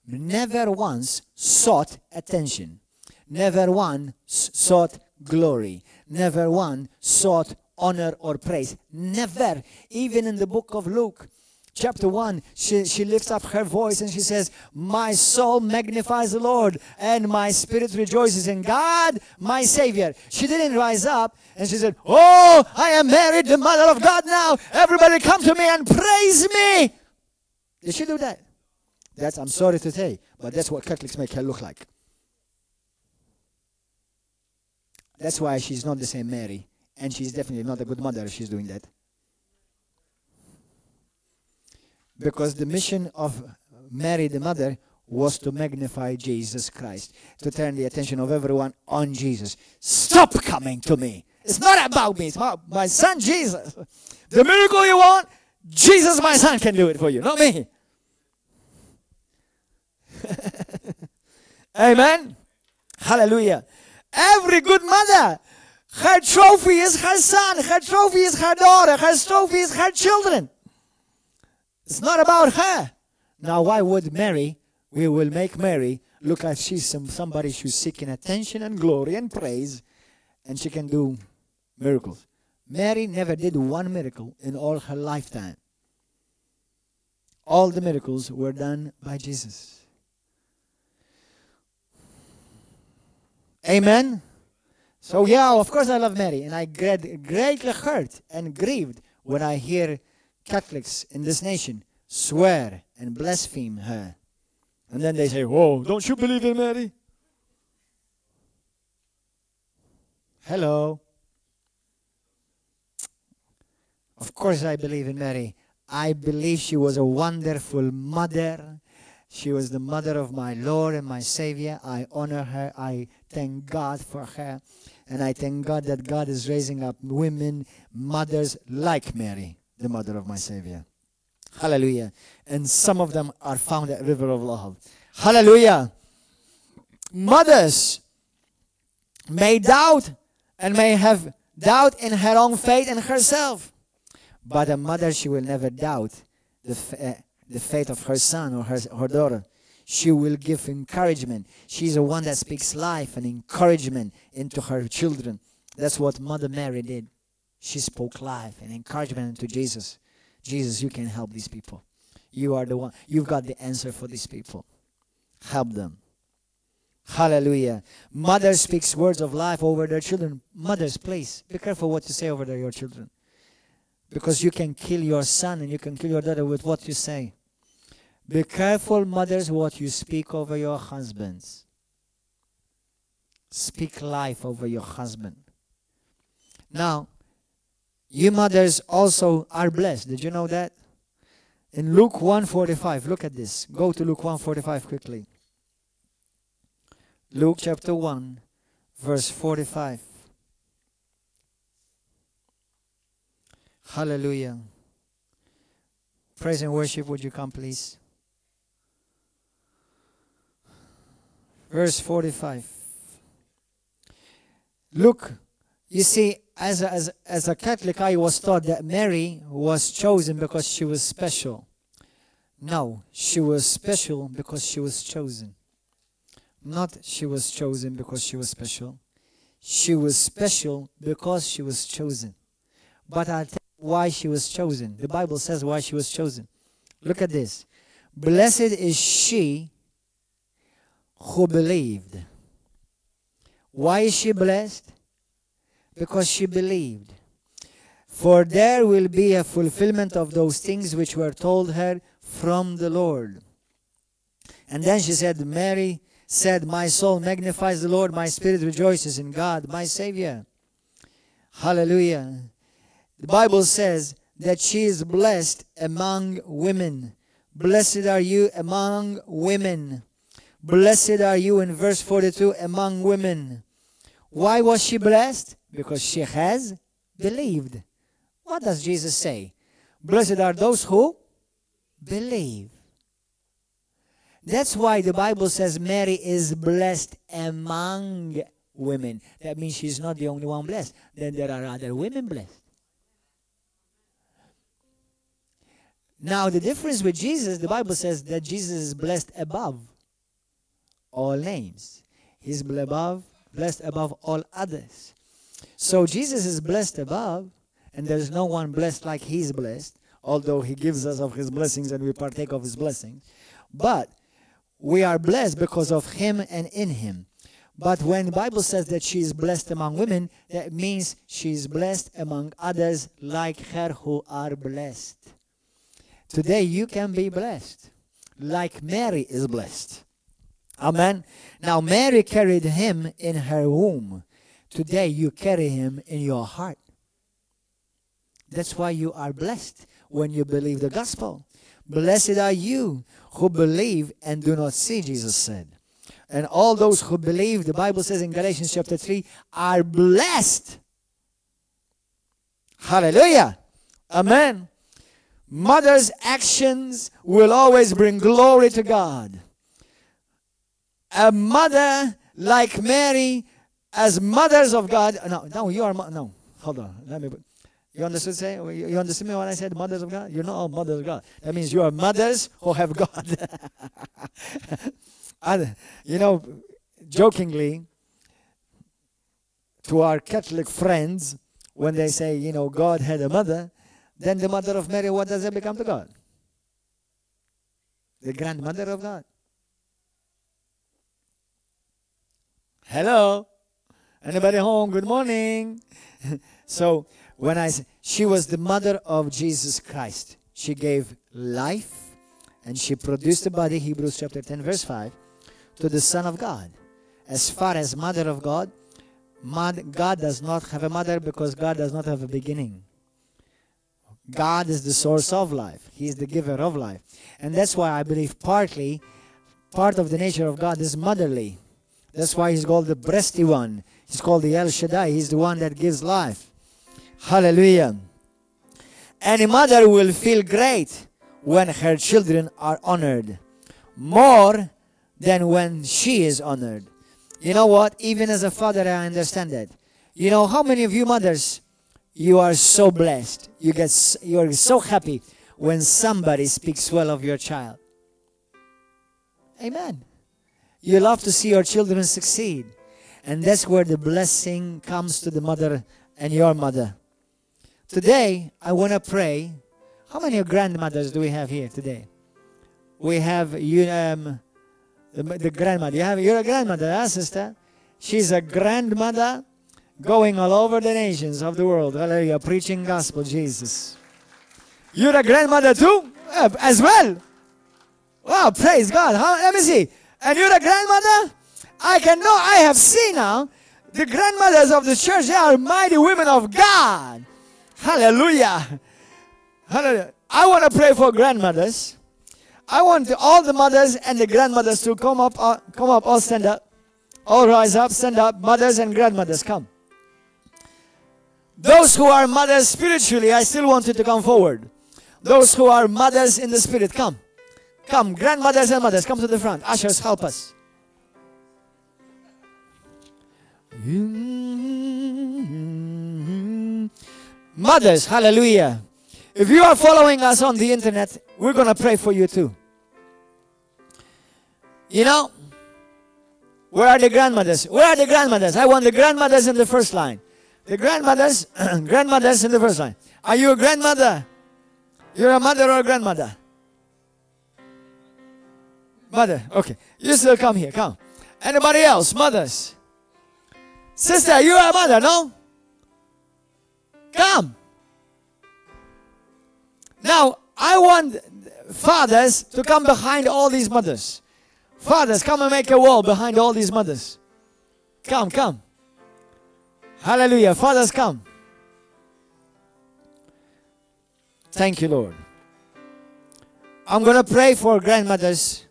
never once sought attention, never once sought glory, never once sought honor or praise. Never. Even in the book of Luke, chapter 1, she lifts up her voice and she says, my soul magnifies the Lord and my spirit rejoices in God, my Savior. She didn't rise up and she said, oh, I am married, the mother of God now. Everybody come to me and praise me. Did she do that? I'm sorry to say, but that's what Catholics make her look like. That's why she's not the same Mary. And she's definitely not a good mother if she's doing that. Because the mission of Mary, the mother, was to magnify Jesus Christ, to turn the attention of everyone on Jesus. Stop coming to me. It's not about me. It's about my son, Jesus. The miracle you want, Jesus, my son, can do it for you, not me. Amen. Hallelujah. Every good mother, her trophy is her son, her trophy is her daughter, her trophy is her children. It's not about her. Now, why would Mary, we will make Mary look like she's somebody who's seeking attention and glory and praise, and she can do miracles. Mary never did one miracle in all her lifetime. All the miracles were done by Jesus. Amen? So, yeah, of course I love Mary, and I get greatly hurt and grieved when I hear Catholics in this nation swear and blaspheme her. And then they say, oh, don't you believe in Mary? Hello. Of course I believe in Mary. I believe she was a wonderful mother. She was the mother of my Lord and my Savior. I honor her. I thank God for her. And I thank God that God is raising up women, mothers like Mary, the mother of my Savior. Hallelujah. And some of them are found at River of Love. Hallelujah. Mothers may doubt and may have doubt in her own faith and herself. But a mother, she will never doubt the faith of her son or her daughter. She will give encouragement. She's the one that speaks life and encouragement into her children. That's what Mother Mary did. She spoke life and encouragement into Jesus. Jesus, you can help these people. You are the one. You've got the answer for these people. Help them. Hallelujah. Mother speaks words of life over their children. Mothers, please, be careful what you say over your children. Because you can kill your son and you can kill your daughter with what you say. Be careful, mothers, what you speak over your husbands. Speak life over your husband. Now, you mothers also are blessed. Did you know that? In Luke 1:45, look at this. Go to Luke 1:45 quickly. Luke chapter 1, verse 45. Hallelujah. Praise and worship, would you come, please? Verse 45. Look, you see, as a Catholic, I was taught that Mary was chosen because she was special. No, she was special because she was chosen. Not she was chosen because she was special. She was special because she was chosen. But I'll tell you why she was chosen. The Bible says why she was chosen. Look at this. Blessed is she who believed. Why is she blessed? Because she believed. For there will be a fulfillment of those things which were told her from the Lord. And then she said, Mary said, my soul magnifies the Lord, my spirit rejoices in God, my Savior. Hallelujah. The Bible says that she is blessed among women. Blessed are you among women. Blessed are you, in verse 42, among women. Why was she blessed? Because she has believed. What does Jesus say? Blessed are those who believe. That's why the Bible says Mary is blessed among women. That means she's not the only one blessed. Then there are other women blessed. Now the difference with Jesus, the Bible says that Jesus is blessed above all names. He's blessed above all others. So Jesus is blessed above, and there's no one blessed like he's blessed, although he gives us of his blessings and we partake of his blessings. But we are blessed because of him and in him. But when the Bible says that she is blessed among women, that means she is blessed among others like her who are blessed. Today you can be blessed like Mary is blessed. Amen. Now Mary carried him in her womb. Today you carry him in your heart. That's why you are blessed when you believe the gospel. Blessed are you who believe and do not see, Jesus said. And all those who believe, the Bible says in Galatians chapter 3, are blessed. Hallelujah. Amen. Mother's actions will always bring glory to God. A mother like Mary, as mothers of God. No, you are. No, hold on. Let me. You understood? You understood me when I said mothers of God? You're not all mothers of God. That means you are mothers who have God. And, jokingly, to our Catholic friends, when they say, God had a mother, then the mother of Mary, what does it become to God? The grandmother of God. Hello? Anybody home? Good morning. So, when I say she was the mother of Jesus Christ, she gave life and she produced a body, Hebrews chapter 10, verse 5, to the Son of God. As far as mother of God, God does not have a mother because God does not have a beginning. God is the source of life. He is the giver of life. And that's why I believe part of the nature of God is motherly. That's why he's called the breasty one. He's called the El Shaddai. He's the one that gives life. Hallelujah. Any mother will feel great when her children are honored, more than when she is honored. You know what? Even as a father, I understand that. You know, how many of you mothers, you are so blessed. You are so happy when somebody speaks well of your child. Amen. You love to see your children succeed. And that's where the blessing comes to the mother and your mother. Today, I want to pray. How many grandmothers do we have here today? We have the grandmother. You're a grandmother, huh, sister? She's a grandmother going all over the nations of the world. Hallelujah. Preaching gospel, Jesus. You're a grandmother too? As well. Wow, praise God. Let me see. And you're a grandmother? I have seen now the grandmothers of the church. They are mighty women of God. Hallelujah. Hallelujah. I want to pray for grandmothers. I want all the mothers and the grandmothers to come up, all stand up. All rise up, stand up. Mothers and grandmothers, come. Those who are mothers spiritually, I still want you to come forward. Those who are mothers in the spirit, come. Come, grandmothers and mothers, come to the front. Ushers, help us. Mothers, hallelujah. If you are following us on the internet, we're going to pray for you too. You know, where are the grandmothers? Where are the grandmothers? I want the grandmothers in the first line. The grandmothers, grandmothers in the first line. Are you a grandmother? You're a mother or a grandmother? Mother, okay. You still come here, come. Anybody else? Mothers? Sister, you are a mother, no? Come. Now, I want fathers to come behind all these mothers. Fathers, come and make a wall behind all these mothers. Come, come. Hallelujah. Fathers, come. Thank you, Lord. I'm going to pray for grandmothers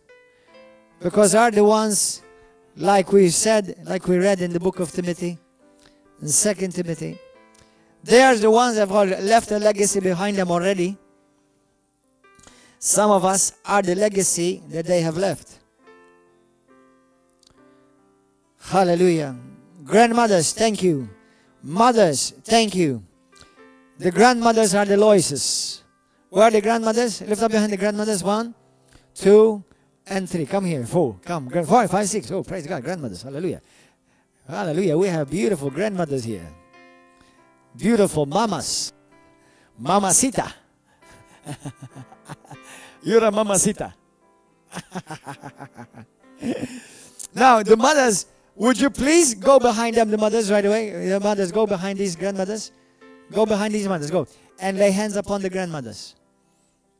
because they are the ones, like we said, like we read in the book of Timothy, in 2 Timothy. They are the ones that have left a legacy behind them already. Some of us are the legacy that they have left. Hallelujah. Grandmothers, thank you. Mothers, thank you. The grandmothers are the Loises. Where are the grandmothers? Lift up your hand, the grandmothers. 1, 2, and 3. Come here. 4. Come. 4, 5, 6. Oh, praise God. Grandmothers. Hallelujah. Hallelujah. We have beautiful grandmothers here. Beautiful mamas. Mamacita. You're a mamacita. Now, the mothers, would you please go behind them, the mothers, right away? The mothers, go behind these grandmothers. Go behind these mothers. Go. And lay hands upon the grandmothers.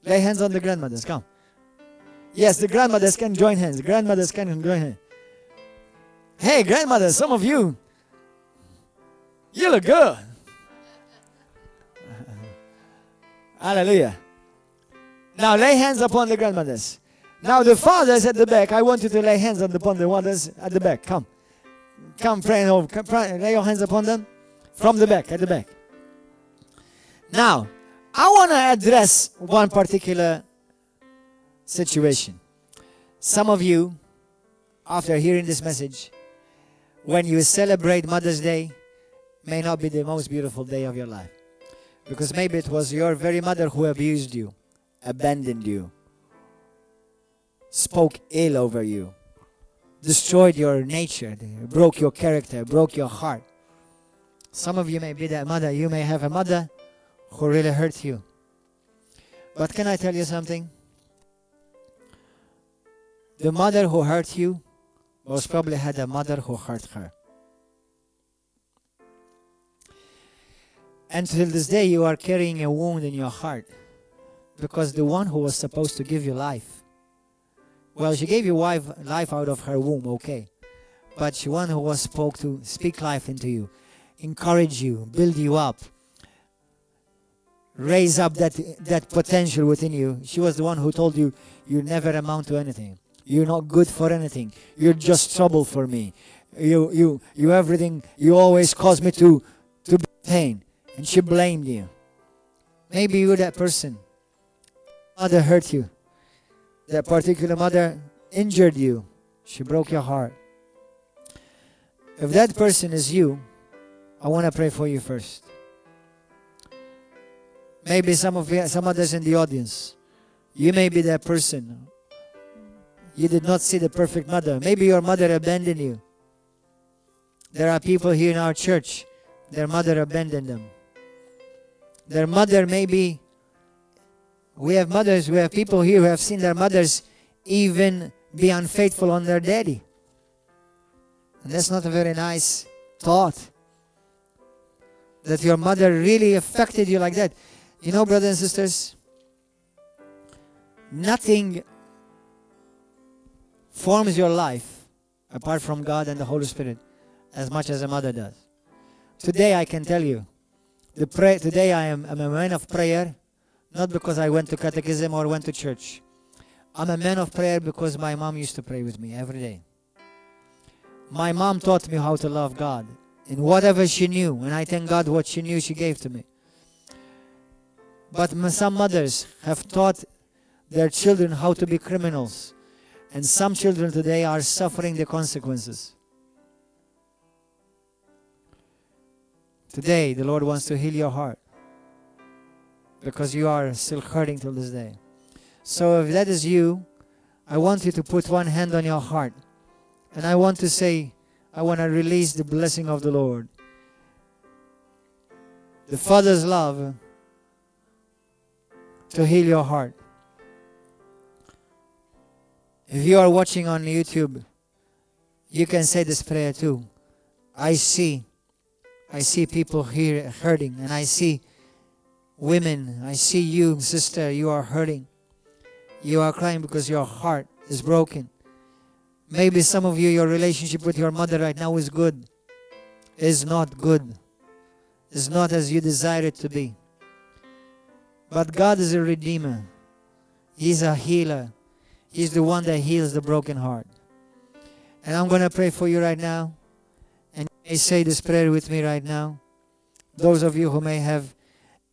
Lay hands on the grandmothers. Come. Yes, the grandmothers can join hands. The grandmothers can join hands. Hey, grandmothers, some of you, you look good. Hallelujah. Now lay hands upon the grandmothers. Now the fathers at the back, I want you to lay hands upon the mothers at the back. Come. Come, pray, lay your hands upon them from the back, at the back. Now, I want to address one particular situation. Some of you, after hearing this message, when you celebrate Mother's Day, may not be the most beautiful day of your life. Because maybe it was your very mother who abused you, abandoned you, spoke ill over you, destroyed your nature, broke your character, broke your heart. Some of you may be that mother. You may have a mother who really hurt you. But can I tell you something? The mother who hurt you most probably had a mother who hurt her. And till this day you are carrying a wound in your heart because the one who was supposed to give you life, well, she gave you life out of her womb, okay. But the one who was supposed to speak life into you, encourage you, build you up, raise up that potential within you. She was the one who told you, you never amount to anything. You're not good for anything. You're just trouble for me. You everything, you always cause me to be pain. And she blamed you. Maybe you're that person. Mother hurt you. That particular mother injured you. She broke your heart. If that person is you, I want to pray for you first. Maybe some others in the audience, you may be that person. You did not see the perfect mother. Maybe your mother abandoned you. There are people here in our church, their mother abandoned them. Their mother maybe, we have mothers, we have people here who have seen their mothers even be unfaithful on their daddy. And that's not a very nice thought. That your mother really affected you like that. You know, brothers and sisters, nothing forms your life apart from God and the Holy Spirit, as much as a mother does. Today I can tell you, today I'm a man of prayer, not because I went to catechism or went to church. I'm a man of prayer because my mom used to pray with me every day. My mom taught me how to love God in whatever she knew, and I thank God what she knew she gave to me. But some mothers have taught their children how to be criminals, and some children today are suffering the consequences. Today, the Lord wants to heal your heart because you are still hurting till this day. So if that is you, I want you to put one hand on your heart, and I want to say, I want to release the blessing of the Lord. The Father's love to heal your heart. If you are watching on YouTube, you can say this prayer too. I see people here hurting, and I see women, I see you, sister, you are hurting. You are crying because your heart is broken. Maybe some of you, your relationship with your mother right now is good. Is not good. Is not as you desire it to be. But God is a redeemer. He's a healer. He's the one that heals the broken heart. And I'm going to pray for you right now. And you may say this prayer with me right now. Those of you who may have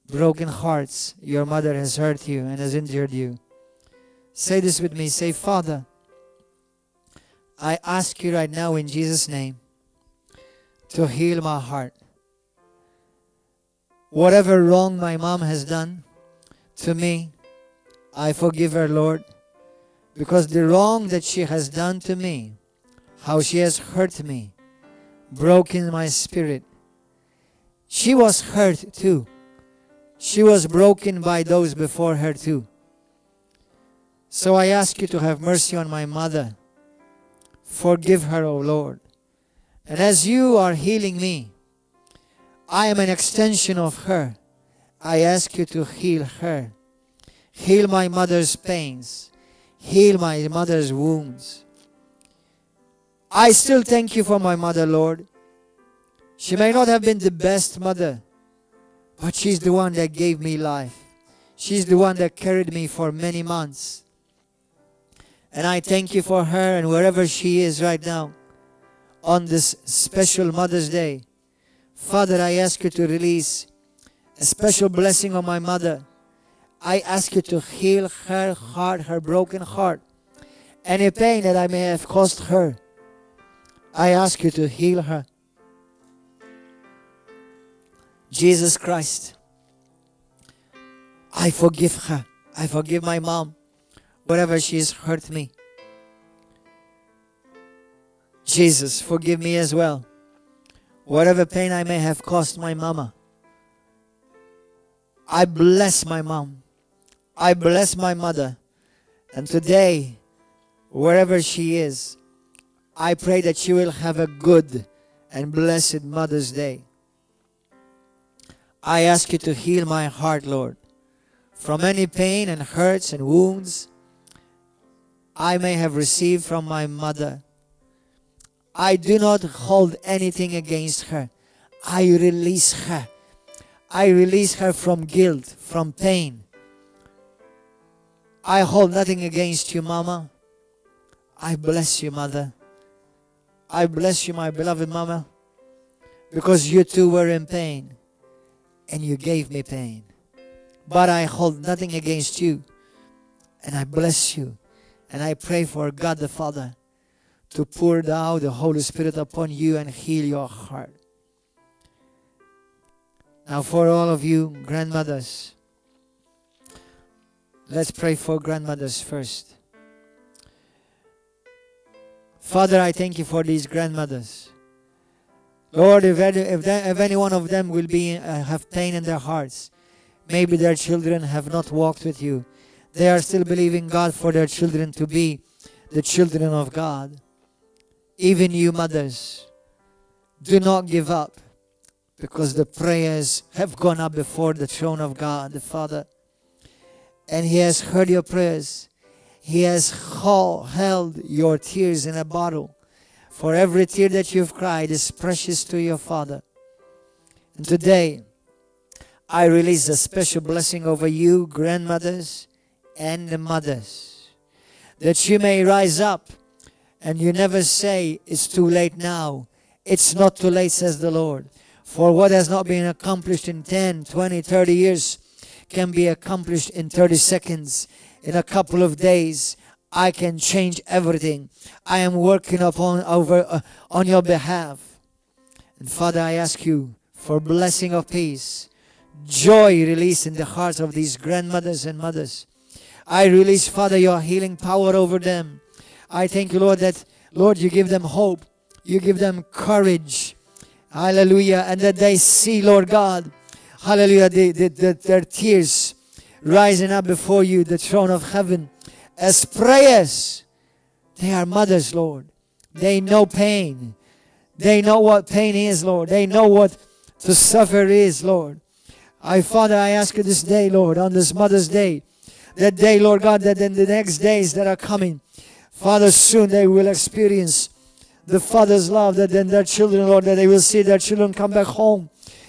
broken hearts, your mother has hurt you and has injured you. Say this with me. Say, Father, I ask you right now in Jesus' name to heal my heart. Whatever wrong my mom has done to me, I forgive her, Lord, because the wrong that she has done to me, how she has hurt me, broken my spirit. She was hurt too. She was broken by those before her too. So I ask you to have mercy on my mother. Forgive her, O Lord. And as you are healing me, I am an extension of her. I ask you to heal her. Heal my mother's pains. Heal my mother's wounds. I still thank you for my mother, Lord. She may not have been the best mother, but she's the one that gave me life. She's the one that carried me for many months. And I thank you for her, and wherever she is right now, on this special Mother's Day, Father, I ask you to release a special blessing on my mother. I ask you to heal her heart, her broken heart. Any pain that I may have caused her, I ask you to heal her. Jesus Christ, I forgive her. I forgive my mom, wherever she has hurt me. Jesus, forgive me as well, whatever pain I may have caused my mama. I bless my mom. I bless my mother. And today, wherever she is, I pray that she will have a good and blessed Mother's Day. I ask you to heal my heart, Lord, from any pain and hurts and wounds I may have received from my mother. I do not hold anything against her. I release her. I release her from guilt, from pain. I hold nothing against you, Mama. I bless you, Mother. I bless you, my beloved Mama, because you too were in pain and you gave me pain. But I hold nothing against you, and I bless you. And I pray for God the Father to pour down the Holy Spirit upon you and heal your heart. Now for all of you grandmothers, let's pray for grandmothers first. Father, I thank you for these grandmothers. Lord, if any one of them will have pain in their hearts, maybe their children have not walked with you. They are still believing God for their children to be the children of God. Even you mothers, do not give up, because the prayers have gone up before the throne of God the Father. And He has heard your prayers. He has held your tears in a bottle. For every tear that you've cried is precious to your Father. And today, I release a special blessing over you, grandmothers and the mothers, that you may rise up and you never say, it's too late now. It's not too late, says the Lord. For what has not been accomplished in 10, 20, 30 years can be accomplished in 30 seconds, in a couple of days. I can change everything. I am working on your behalf. And Father, I ask you for blessing of peace, joy released in the hearts of these grandmothers and mothers. I release, Father, your healing power over them. I thank you, Lord, that, Lord, you give them hope. You give them courage. Hallelujah. And that they see, Lord God, hallelujah, their tears rising up before you, the throne of heaven, as prayers. They are mothers, Lord. They know pain. They know what pain is, Lord. They know what to suffer is, Lord. Father, I ask you this day, Lord, on this Mother's Day, that day, Lord God, that in the next days that are coming, Father, soon they will experience the Father's love, that then their children, Lord, that they will see their children come back home